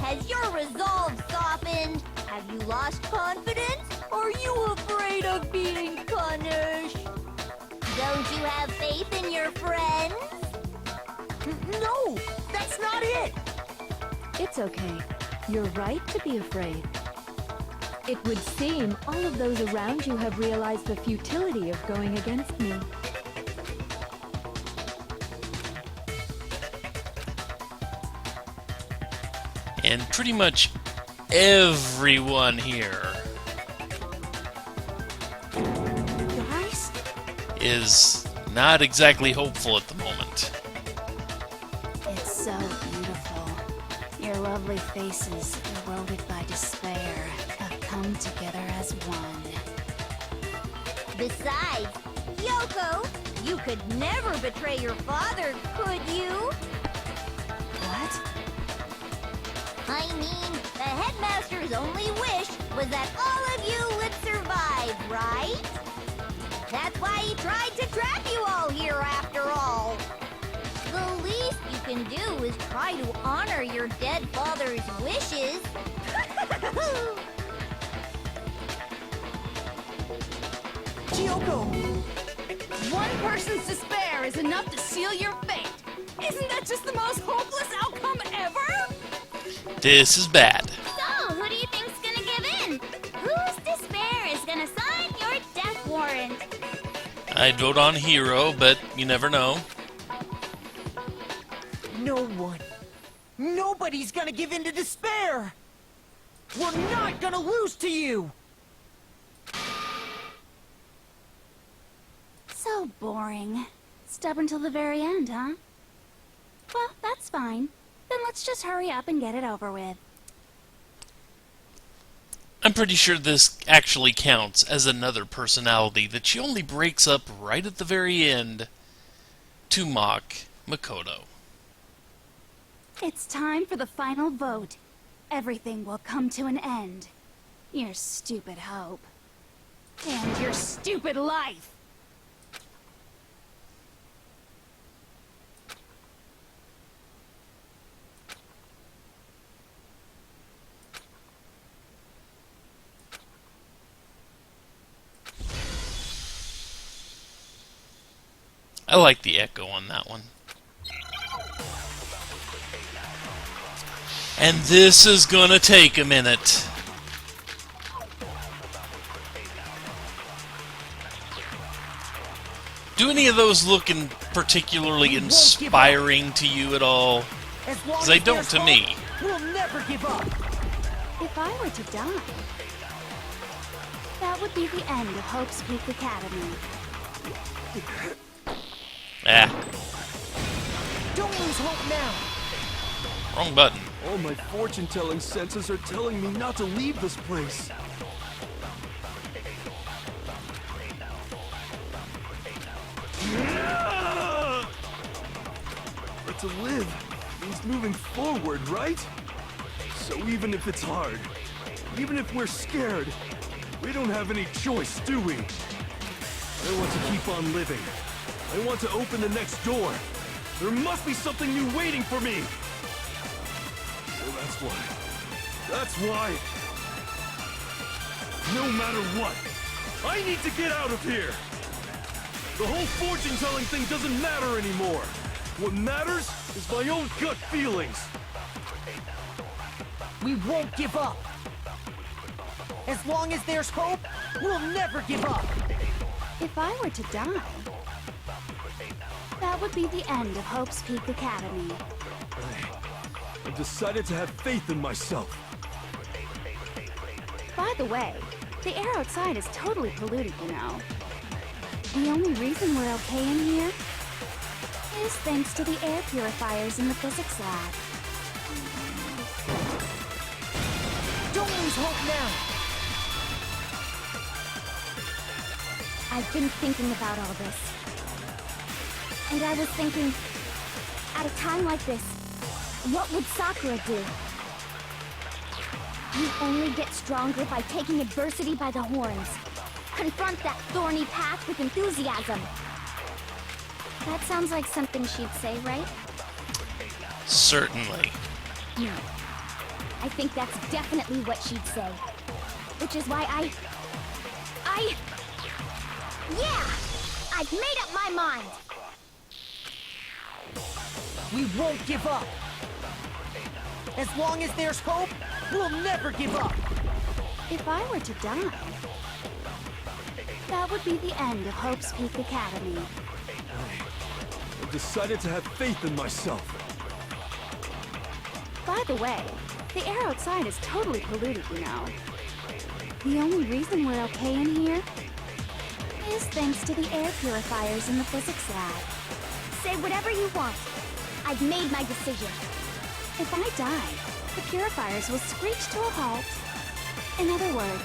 Has your resolve softened? Have you lost confidence? Are you afraid of being punished? Don't you have faith in your friends? No, that's not it! It's okay. You're right to be afraid. It would seem all of those around you have realized the futility of going against me. And pretty much everyone here Guys? is not exactly hopeful at the moment. It's so beautiful. Your lovely faces, eroded by despair, have come together as one. Besides, Yoko, you could never betray your father, could you? What? I mean, the headmaster's only wish was that all of you would survive, right? That's why he tried to trap you all here after all. The least you can do is try to honor your dead father's wishes. Kyoko! One person's despair is enough to seal your fate. Isn't that just the most hopeless outcome ever? This is bad. So, who do you think's gonna give in? Whose despair is gonna sign your death warrant? I'd vote on Hero, but you never know. No one. Nobody's gonna give in to despair! We're not gonna lose to you! So boring. Stubborn till the very end, huh? Well, that's fine. Then let's just hurry up and get it over with. I'm pretty sure this actually counts as another personality that she only breaks up right at the very end to mock Makoto. It's time for the final vote. Everything will come to an end. Your stupid hope. And your stupid life. I like the echo on that one. And this is gonna take a minute. Do any of those look particularly inspiring to you at all? As long Because as they don't there's to hope, me. We'll never give up! If I were to die, that would be the end of Hope's Peak Academy. Ah, Don't lose hope now! wrong button. All my fortune-telling senses are telling me not to leave this place. But to live means moving forward, right? So even if it's hard, even if we're scared, we don't have any choice, do we? I want to keep on living. I want to open the next door. There must be something new waiting for me. So that's why. No matter what, I need to get out of here. The whole fortune-telling thing doesn't matter anymore. What matters is my own gut feelings. We won't give up! As long as there's hope, we'll never give up! If I were to die, that would be the end of Hope's Peak Academy. I've decided to have faith in myself. By the way, the air outside is totally polluted, you know. The only reason we're okay in here is thanks to the air purifiers in the physics lab. Don't lose hope now! I've been thinking about all this. And I was thinking, at a time like this, what would Sakura do? You only get stronger by taking adversity by the horns. Confront that thorny path with enthusiasm. That sounds like something she'd say, right? Certainly. I think that's definitely what she'd say. Which is why Yeah! I've made up my mind! We won't give up. As long as there's hope, we'll never give up. If I were to die, that would be the end of Hope's Peak Academy. I've decided to have faith in myself. By the way, the air outside is totally polluted, you know. The only reason we're okay in here is thanks to the air purifiers in the physics lab. Say whatever you want. I've made my decision. If I die, the purifiers will screech to a halt. In other words,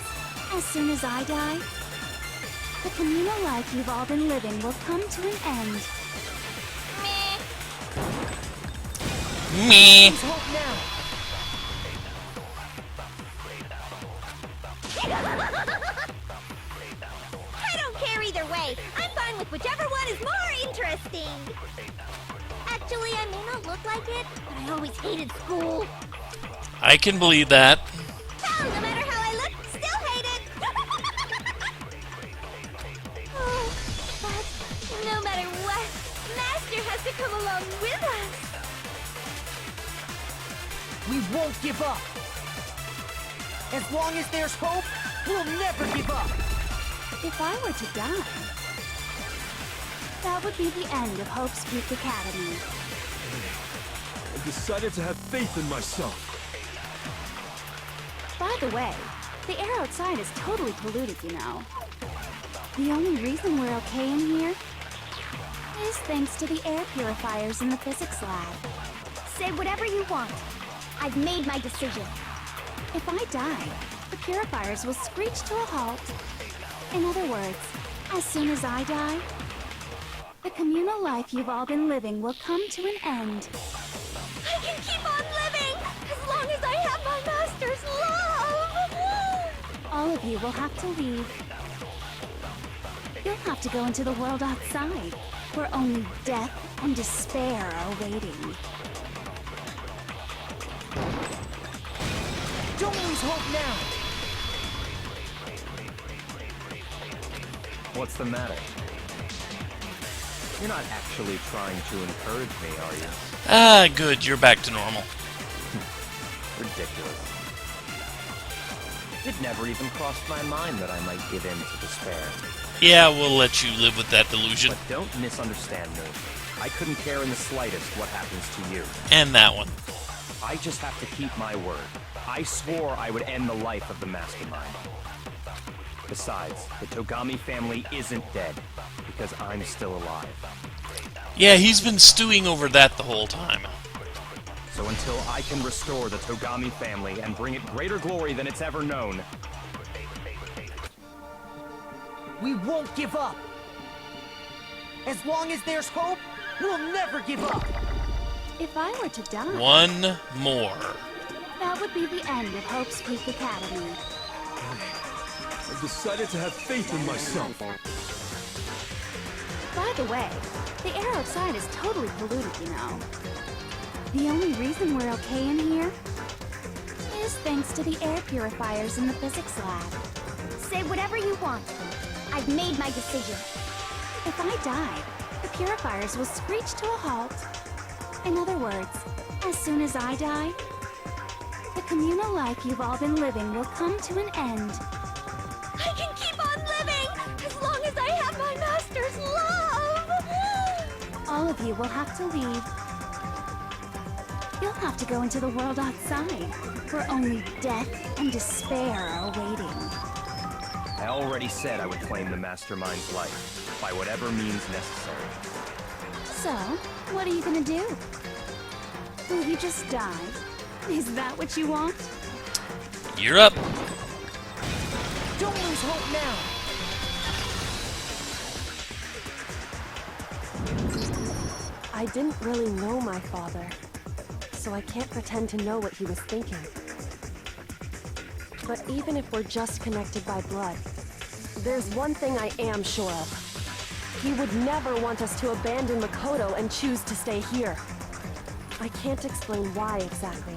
as soon as I die, the communal life you've all been living will come to an end. Me. There's hope now. I don't care either way. I'm fine with whichever one is more interesting. Actually, I may not look like it, but I always hated school. I can believe that. Hell, no matter how I look, still hate it. Oh, but no matter what, Master has to come along with us. We won't give up. As long as there's hope, we'll never give up. If I were to die, that would be the end of Hope's Peak Academy. I've decided to have faith in myself. By the way, the air outside is totally polluted, you know. The only reason we're okay in here is thanks to the air purifiers in the physics lab. Say whatever you want. I've made my decision. If I die, the purifiers will screech to a halt. In other words, as soon as I die, the communal life you've all been living will come to an end. I can keep on living as long as I have my Master's love. All of you will have to leave. You'll have to go into the world outside, where only death and despair are waiting. Don't lose hope now. What's the matter? You're not actually trying to encourage me, are you? Ah, good. You're back to normal. Ridiculous. It never even crossed my mind that I might give in to despair. Yeah, we'll let you live with that delusion. But don't misunderstand me. I couldn't care in the slightest what happens to you. And that one. I just have to keep my word. I swore I would end the life of the Mastermind. Besides, the Togami family isn't dead, because I'm still alive. Yeah, he's been stewing over that the whole time. So until I can restore the Togami family and bring it greater glory than it's ever known, We won't give up. As long as there's hope, we'll never give up. If I were to die, One more. that would be the end of Hope's Peak Academy. I've decided to have faith in myself. By the way, the air outside is totally polluted, you know. The only reason we're okay in here is thanks to the air purifiers in the physics lab. Say whatever you want. I've made my decision. If I die, the purifiers will screech to a halt. In other words, as soon as I die, the communal life you've all been living will come to an end. I can keep on living as long as I have my Master's love. All of you will have to leave. You'll have to go into the world outside, where only death and despair are waiting. I already said I would claim the Mastermind's life, by whatever means necessary. So, what are you gonna do? Will you just die? Is that what you want? You're up. Don't lose hope now. I didn't really know my father, so I can't pretend to know what he was thinking. But even if we're just connected by blood, there's one thing I am sure of. He would never want us to abandon Makoto and choose to stay here. I can't explain why exactly.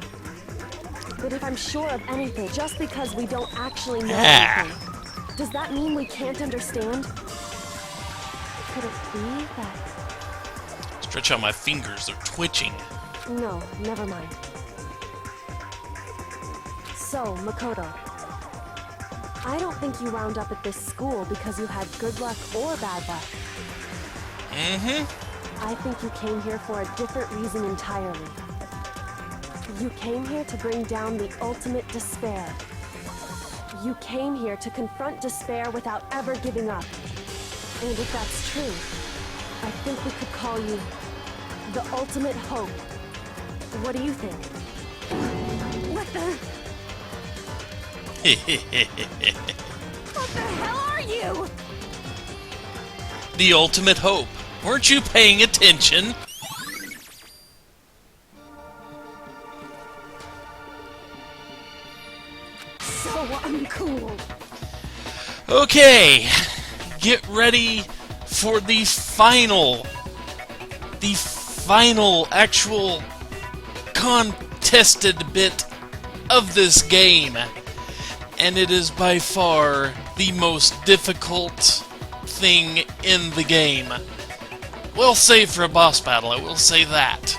But if I'm sure of anything, just because we don't actually know Ah. anything, does that mean we can't understand? Could it be that... Stretch out my fingers, they're twitching. No, never mind. So, Makoto, I don't think you wound up at this school because you had good luck or bad luck. I think you came here for a different reason entirely. You came here to bring down the ultimate despair. You came here to confront despair without ever giving up. And if that's true, I think we could call you the ultimate hope. What do you think? What the? What the hell are you? The ultimate hope. Weren't you paying attention? So uncool. Okay, get ready for the final actual contested bit of this game. And it is by far the most difficult thing in the game. Well, save for a boss battle, I will say that.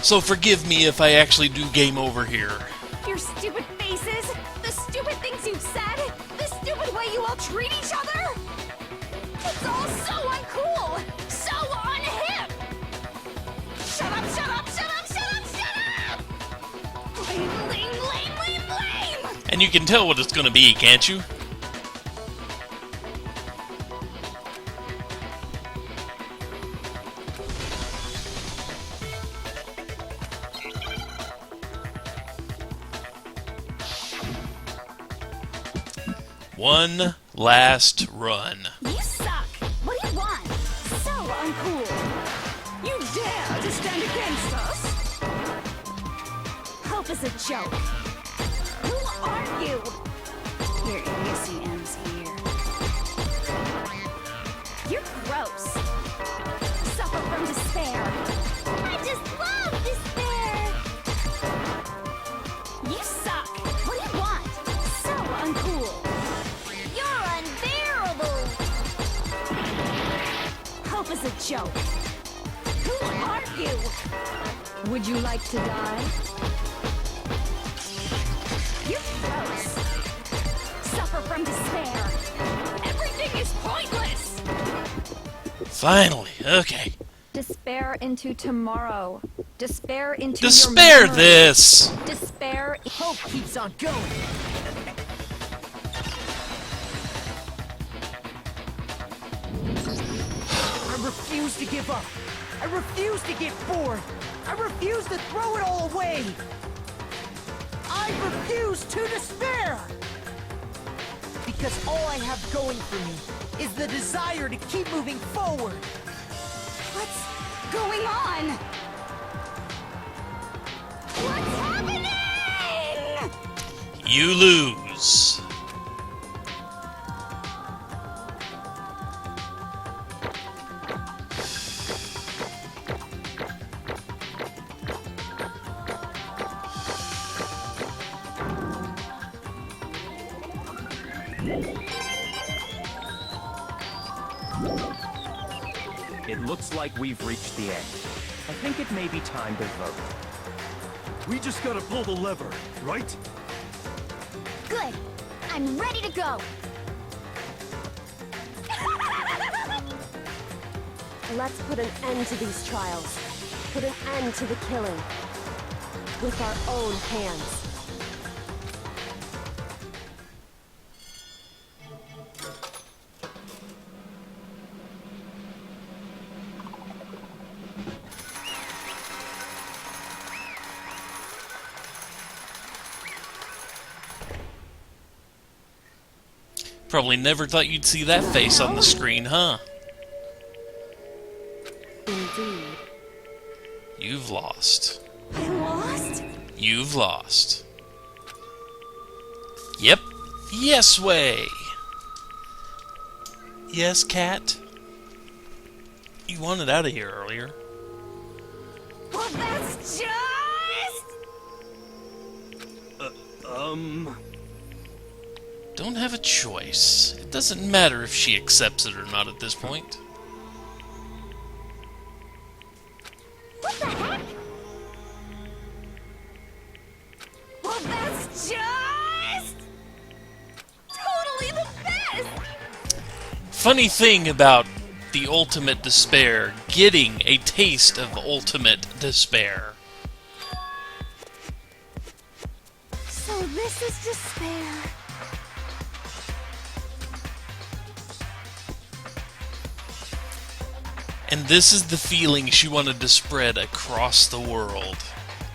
So forgive me if I actually do game over here. Your stupid faces, the stupid things you've said, the stupid way you all treat each other. It's all so uncool, so unhip. Shut up, shut up, shut up, shut up, shut up! Lame, lame, lame, lame, lame! And you can tell what it's gonna be, can't you? One last run. You suck! What do you want? So uncool! You dare to stand against us? Hope is a joke. Who are you? Your idiocy ends here. You're gross. Suffer from despair. I just love despair! You suck! What do you want? So uncool! You're unbearable! Hope is a joke. Who are you? Would you like to die? You're gross. Suffer from despair. Everything is pointless. Finally, okay. Despair into tomorrow. Despair into Despair your memory. this! Despair. Hope keeps on going. I refuse to give up. I refuse to get bored. I refuse to throw it all away. I refuse to despair. Because all I have going for me is the desire to keep moving forward. What's going on? What's happening? You lose. It looks like we've reached the end. I think it may be time to vote. We just gotta pull the lever, right? Good. I'm ready to go. Let's put an end to these trials. Put an end to the killing. With our own hands. Probably never thought you'd see that face on the screen, huh? Indeed. You've lost. I lost? You've lost. Yep. Yes way. Yes, cat. You wanted out of here earlier. Well, that's just... Don't have a choice. It doesn't matter if she accepts it or not at this point. What the heck? Well, that's just totally the best! Funny thing about the ultimate despair, getting a taste of ultimate despair. So this is despair. And this is the feeling she wanted to spread across the world.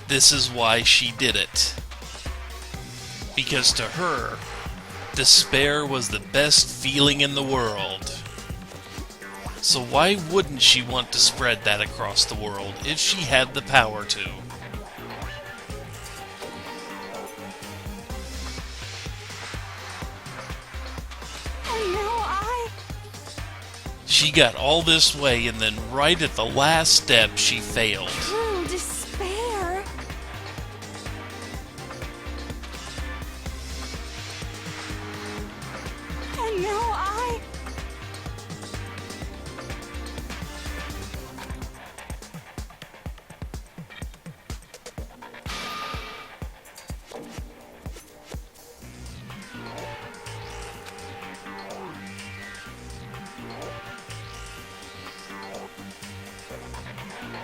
This is why she did it. Because to her, despair was the best feeling in the world. So why wouldn't she want to spread that across the world if she had the power to? And now She got all this way, and then right at the last step, she failed. true despair. And now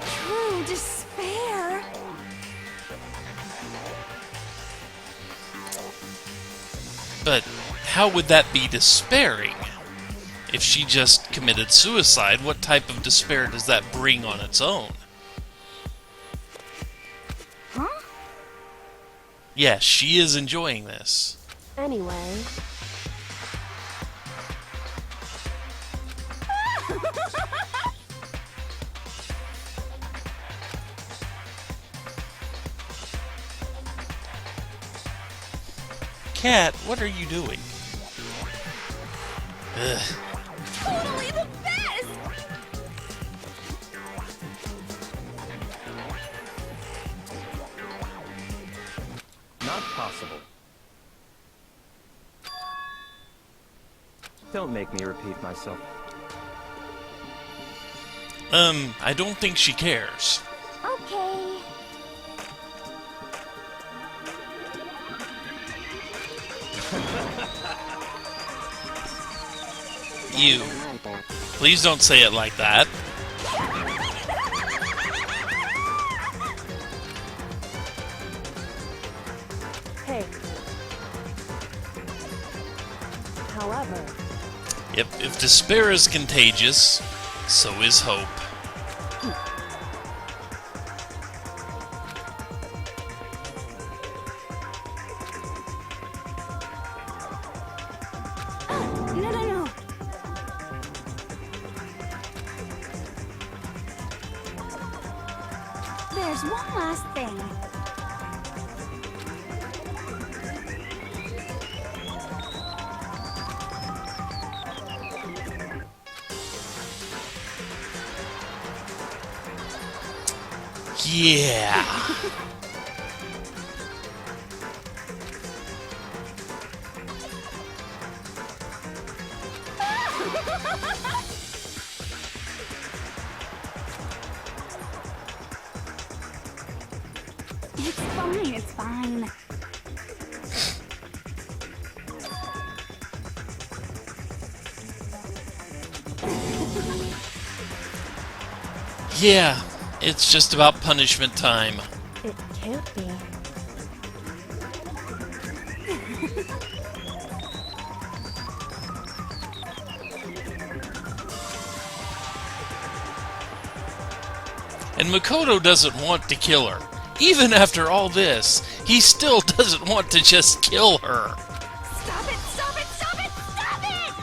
true despair. But how would that be despairing? If she just committed suicide, what type of despair does that bring on its own? Huh? Yes, she is enjoying this. Anyway, Cat, what are you doing? Ugh. Totally the best! Not possible. Don't make me repeat myself. I don't think she cares. Okay. You. Please don't say it like that. hey. However, If despair is contagious, so is hope. No. There's one last thing. Yeah. It's fine. Yeah, it's just about punishment time. it can't be. And Makoto doesn't want to kill her. Even after all this, he still doesn't want to just kill her. Stop it! Stop it! Stop it! Stop it!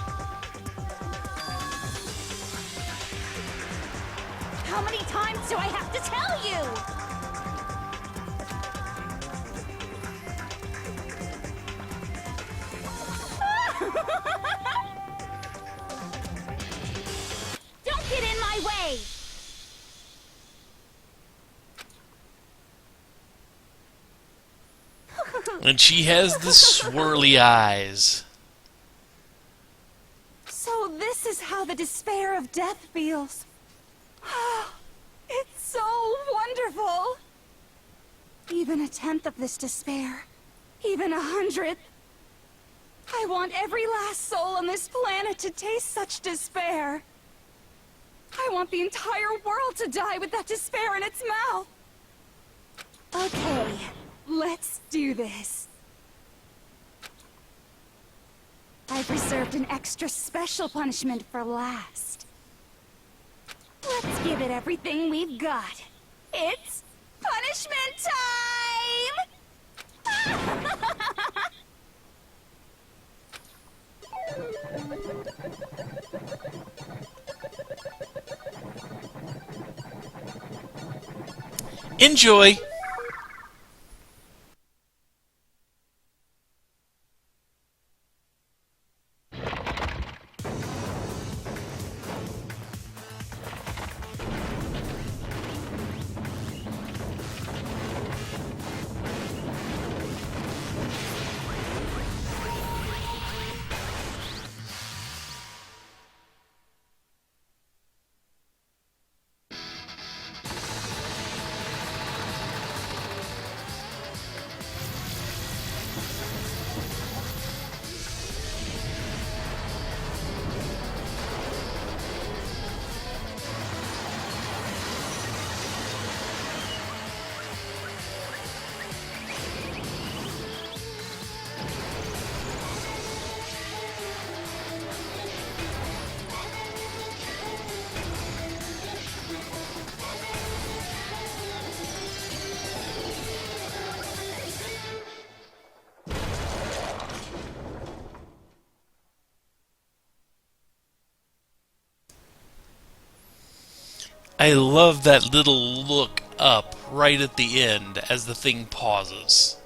How many times do I have to tell you? Don't get in my way! And she has the swirly eyes. So this is how the despair of death feels. It's so wonderful. Even a tenth of this despair, even 100th. I want every last soul on this planet to taste such despair. I want the entire world to die with that despair in its mouth. Okay, let's do this. I've reserved an extra special punishment for last. Let's give it everything we've got. It's punishment time! Enjoy! I love that little look up right at the end as the thing pauses.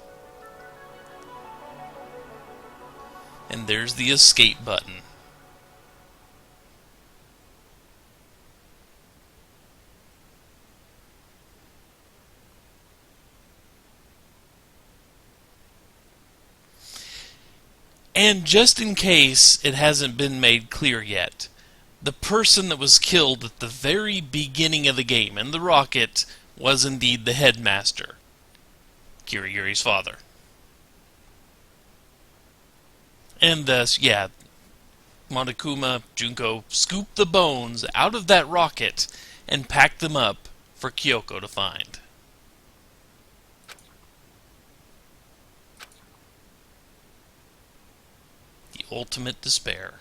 And there's the escape button. And just in case it hasn't been made clear yet, the person that was killed at the very beginning of the game in the rocket was indeed the headmaster, Kirigiri's father. And thus, yeah, Monokuma Junko scooped the bones out of that rocket and packed them up for Kyoko to find. The ultimate despair.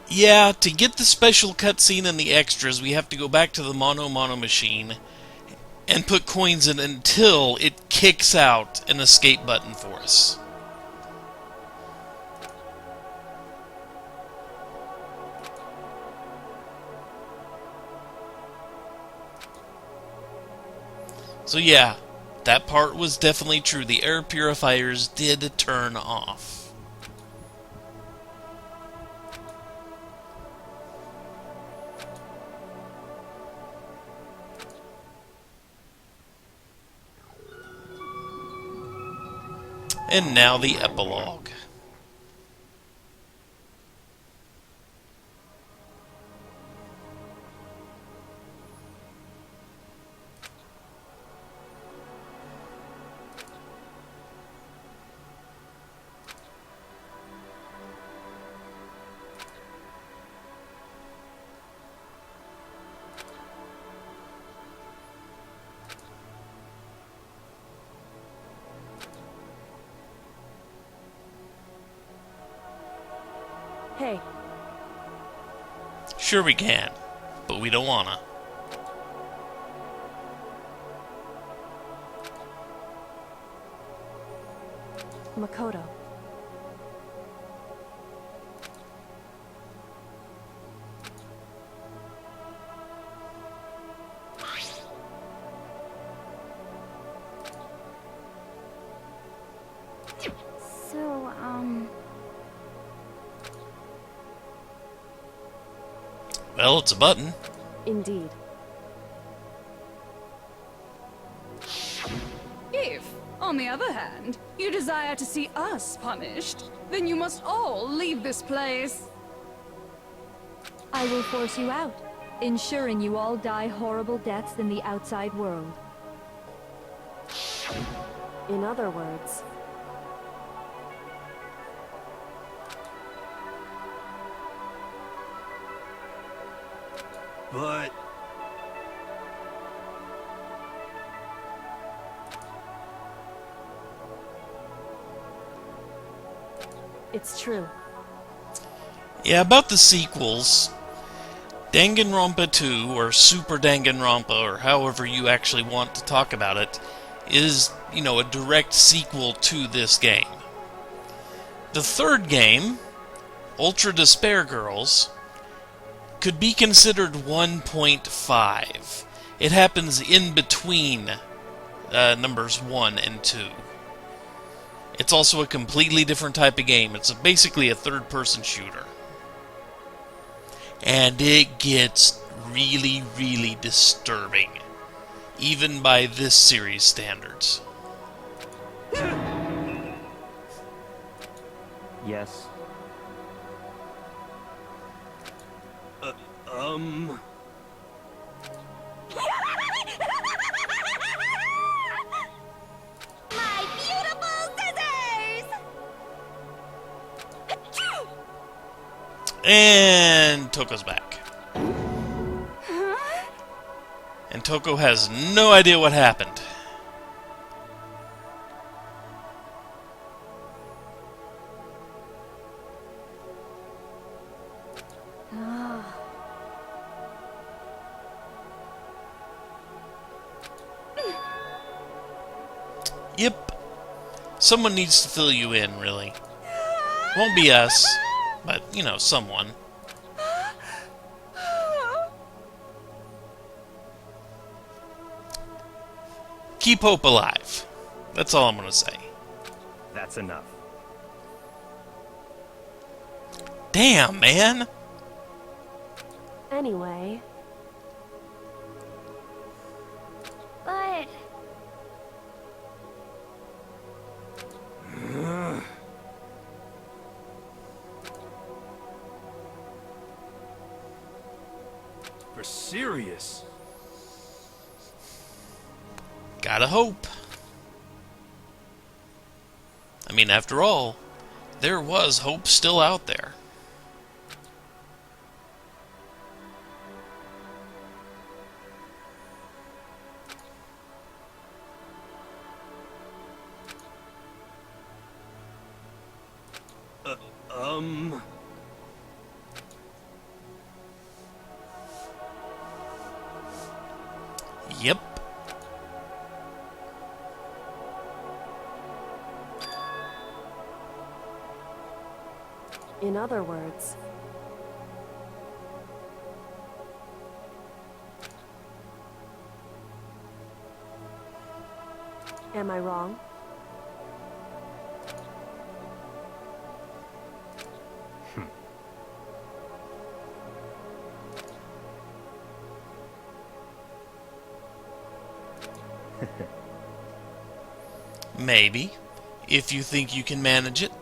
Yeah, to get the special cutscene and the extras, we have to go back to the Mono machine and put coins in until it kicks out an escape button for us. So yeah, that part was definitely true. The air purifiers did turn off. And now the epilogue. okay. Sure we can, but we don't wanna. Makoto. So, Well, it's a button. Indeed. If, on the other hand, you desire to see us punished, then you must all leave this place. I will force you out, ensuring you all die horrible deaths in the outside world. In other words, But it's true. Yeah, about the sequels, Danganronpa 2, or Super Danganronpa, or however you actually want to talk about it, is, you know, a direct sequel to this game. The third game, Ultra Despair Girls, could be considered 1.5. It happens in between numbers 1 and 2. It's also a completely different type of game. It's basically a third-person shooter. And it gets really, really disturbing, even by this series standards. Yes. My beautiful scissors! And Toko's back. And Toko has no idea what happened. Yep. Someone needs to fill you in, really. Won't be us, but, you know, someone. Keep hope alive. That's all I'm gonna say. That's enough. Damn, man! Anyway, but for serious. Gotta hope. I mean, after all, there was hope still out there. Yep. in other words, am I wrong? Maybe, if you think you can manage it.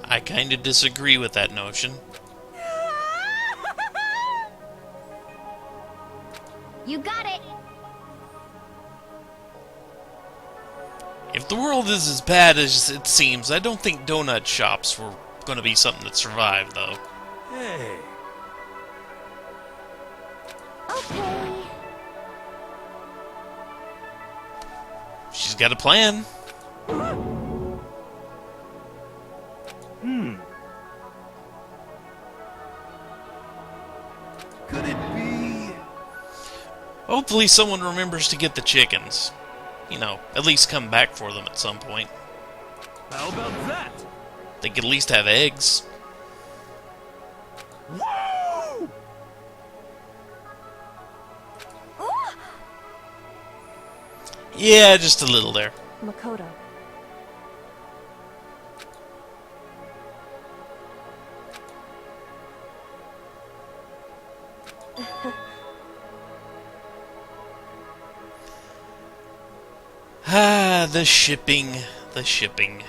I kinda disagree with that notion. You got it! If the world is as bad as it seems, I don't think donut shops were gonna be something that survived, though. Hey. Okay. She's got a plan. Could it be... Hopefully someone remembers to get the chickens. You know, at least come back for them at some point. How about that? They could at least have eggs. Woo! Yeah, just a little there. Makoto. Ah, the shipping. The shipping.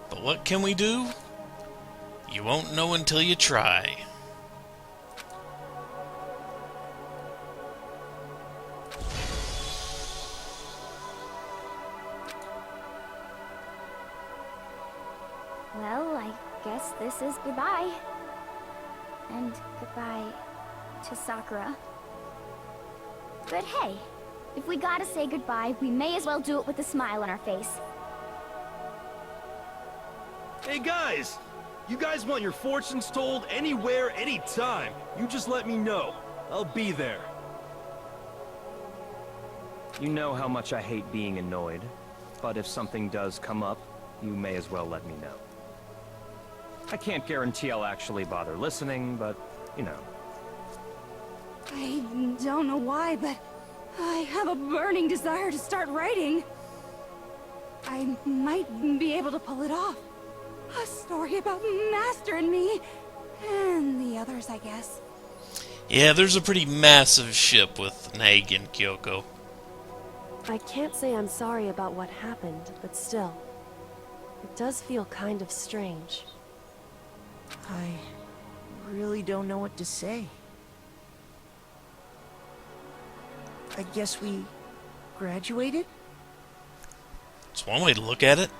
But what can we do? You won't know until you try. Well, I guess this is goodbye. And goodbye to Sakura. But hey, if we gotta say goodbye, we may as well do it with a smile on our face. Hey guys! You guys want your fortunes told anywhere, anytime. You just let me know. I'll be there. You know how much I hate being annoyed, but if something does come up, you may as well let me know. I can't guarantee I'll actually bother listening, but, you know. I don't know why, but I have a burning desire to start writing. I might be able to pull it off. A story about Master and me, and the others, I guess. Yeah, there's a pretty massive ship with Nag and Kyoko. I can't say I'm sorry about what happened, but still. It does feel kind of strange. I really don't know what to say. I guess we graduated? It's one way to look at it.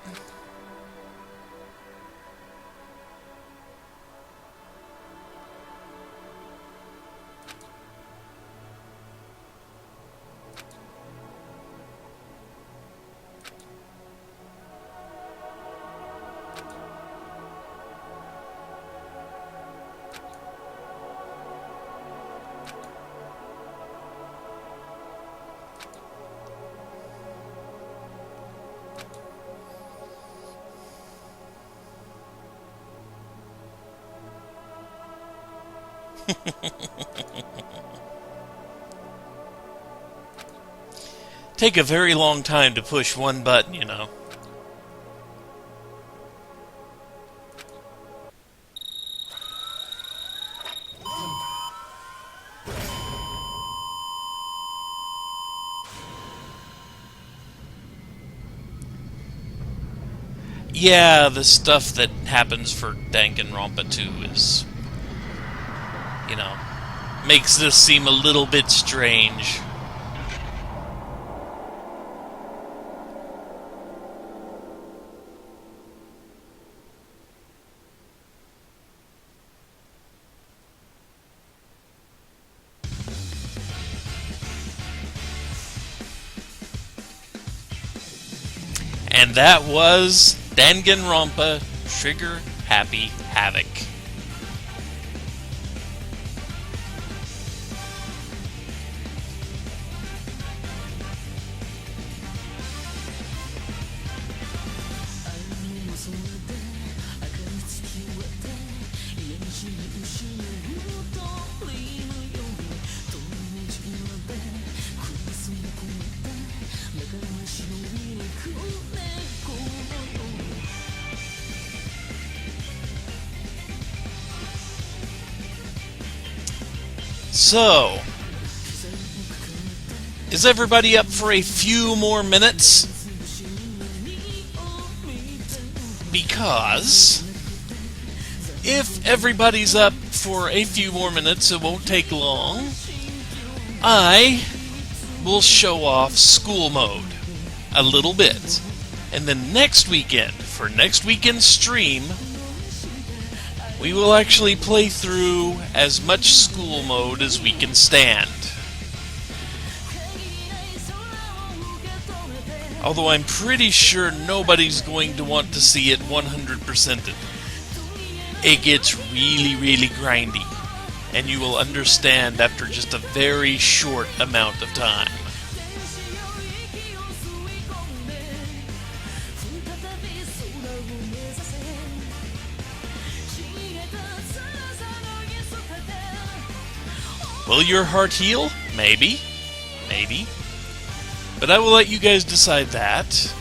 Take a very long time to push one button, you know. Yeah, the stuff that happens for Danganronpa 2 is, you know, makes this seem a little bit strange. And that was Danganronpa Trigger Happy Havoc. So, is everybody up for a few more minutes? Because if everybody's up for a few more minutes, it won't take long. I will show off school mode a little bit. And then next weekend, for next weekend's stream, we will actually play through as much school mode as we can stand. Although I'm pretty sure nobody's going to want to see it 100%ed. It gets really, really grindy, and you will understand after just a very short amount of time. Will your heart heal? Maybe. Maybe. But I will let you guys decide that.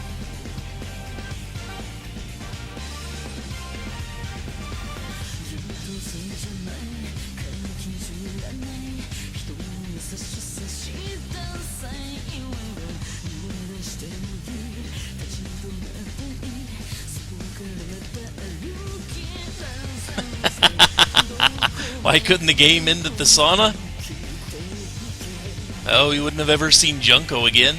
Why couldn't the game end at the sauna? Oh, you wouldn't have ever seen Junko again.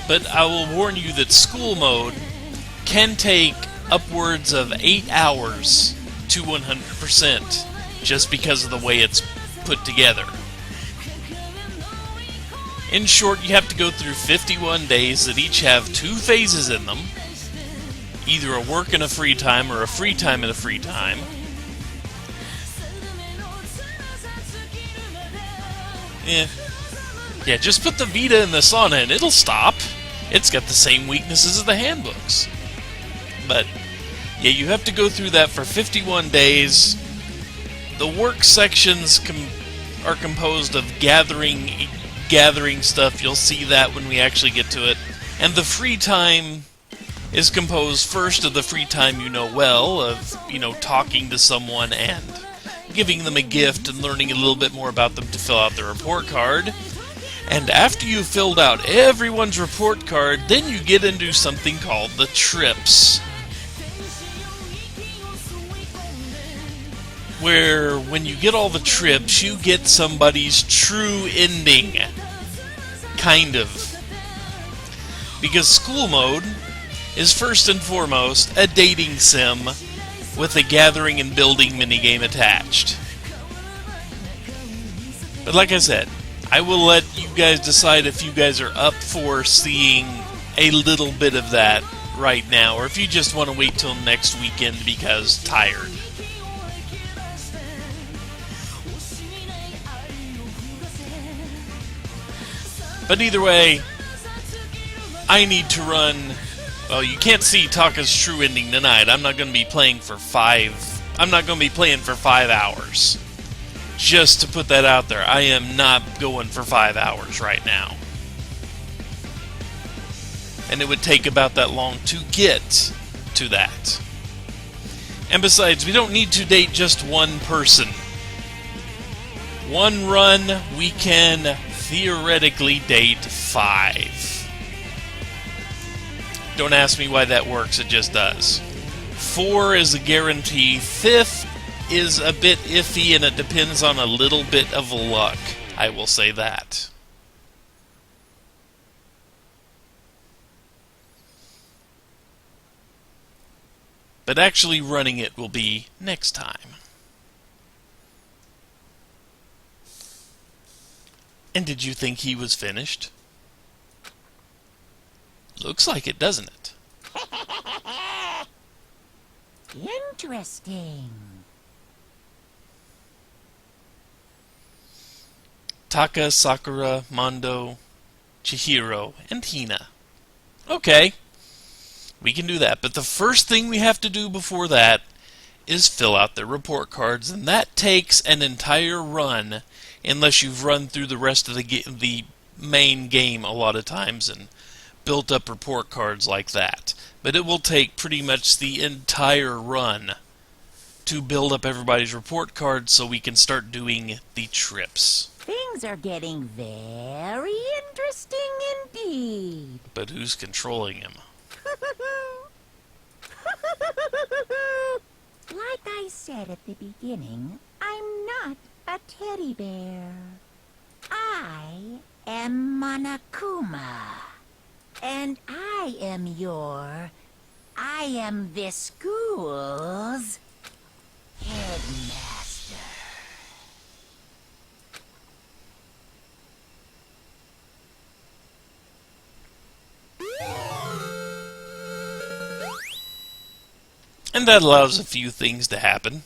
But I will warn you that school mode can take upwards of 8 hours to 100% just because of the way it's put together. In short, you have to go through 51 days that each have 2 phases in them. Either a work and a free time, or a free time and a free time. Yeah, just put the Vita in the sauna and it'll stop. It's got the same weaknesses as the handbooks. But, yeah, you have to go through that for 51 days. The work sections are composed of gathering stuff. You'll see that when we actually get to it. And the free time is composed first of the free time you know well, of, talking to someone and giving them a gift and learning a little bit more about them to fill out their report card. And after you've filled out everyone's report card, then you get into something called the trips. Where, when you get all the trips, you get somebody's true ending. Kind of. Because school mode is first and foremost a dating sim with a gathering and building minigame attached. But like I said, I will let you guys decide if you guys are up for seeing a little bit of that right now, or if you just want to wait till next weekend because tired. But either way, I need to run. Well, you can't see Taka's true ending tonight. I'm not going to be playing for 5 hours. Just to put that out there, I am not going for 5 hours right now. And it would take about that long to get to that. And besides, we don't need to date just one person. One run, we can theoretically date 5. Don't ask me why that works, it just does. 4 is a guarantee. 5th is a bit iffy, and it depends on a little bit of luck. I will say that. But actually running it will be next time. And did you think he was finished? Looks like it, doesn't it? Interesting. Taka, Sakura, Mondo, Chihiro, and Hina. Okay, we can do that. But the first thing we have to do before that is fill out the report cards, and that takes an entire run, unless you've run through the rest of the main game a lot of times and built up report cards like that. But it will take pretty much the entire run to build up everybody's report cards so we can start doing the trips. Things are getting very interesting indeed. But who's controlling him? Like I said at the beginning, I'm not a teddy bear. I am Monokuma. And I am this rules, Headmaster. And that allows a few things to happen.